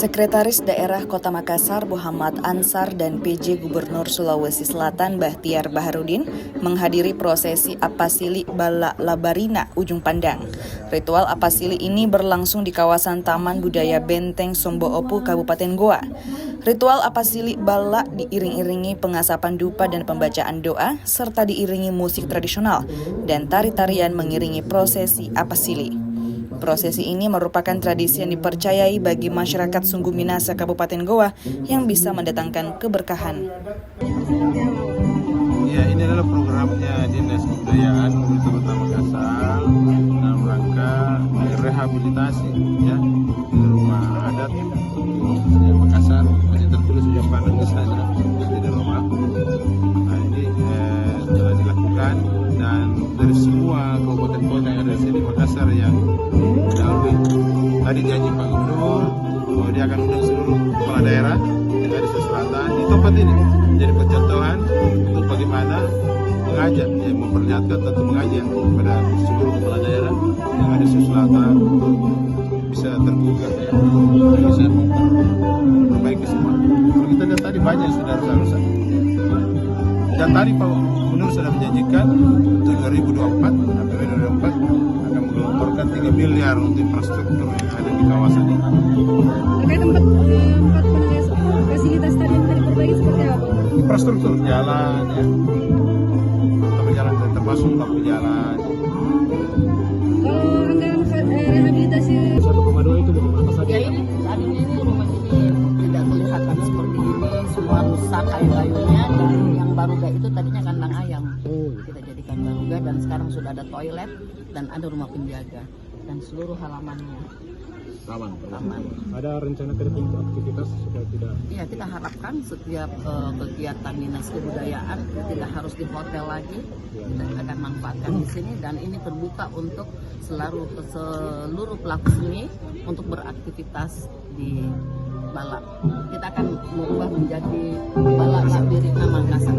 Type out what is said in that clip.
Sekretaris Daerah Kota Makassar Muhammad Ansar dan PJ Gubernur Sulawesi Selatan Bahtiar Baharudin menghadiri prosesi Apasili Bala Labarina Ujung Pandang. Ritual Apasili ini berlangsung di kawasan Taman Budaya Benteng Somboopu, Kabupaten Goa. Ritual Apasili Bala diiring-iringi pengasapan dupa dan pembacaan doa, serta diiringi musik tradisional dan tari-tarian mengiringi prosesi Apasili. Prosesi ini merupakan tradisi yang dipercayai bagi masyarakat Sungguh Minasa Kabupaten Goa yang bisa mendatangkan keberkahan. Ya, ini adalah programnya Dinas Kebudayaan Pemerintah Kota Makassar dalam rangka rehabilitasi ya rumah adat Makassar. Masih tertulis Ujung Pandang di sana di rumah. Nah, ini telah dilakukan dan dari semua kabupaten kota yang ada di sini Makassar yang mendahului. Tadi janji Pak Gubernur bahwa dia akan undang seluruh kepala daerah yang ada di Selatan di tempat ini menjadi percontohan untuk bagaimana mengajak, memperlihatkan tentu mengajak kepada seluruh kepala daerah yang ada di Selatan untuk bisa tergugah ya, bisa memperbaiki semua. Kalau kita lihat tadi banyak yang sudah rusak. Dan tadi Pak Gubernur sudah menjanjikan untuk 2024 sampai 2024 akan menggelontorkan 3 miliar untuk infrastruktur yang ada di kawasan ini. Terkait tempat fasilitas tadi yang diperbaiki seperti apa? Infrastruktur jalan ya, jalan termasuk lampu jalan. Kalau anggaran rehabilitasi 1,2 itu bagaimana saja? Ya ini tadinya ini rumah ini tidak kelihatan seperti ini, semua rusak kayu-kayunya, dan yang baruga itu tadinya kandang ayam. Kita jadikan baruga dan sekarang sudah ada toilet dan ada rumah penjaga dan seluruh halamannya Aman. aman. Ada rencana ke depan untuk aktivitas sudah tidak? Iya, kita harapkan setiap kegiatan dinas kebudayaan tidak harus di hotel lagi, kita akan manfaatkan di sini dan ini terbuka untuk seluruh pelaku seni untuk beraktivitas di Bala. Kita akan merubah menjadi Bala Labarina Makassar.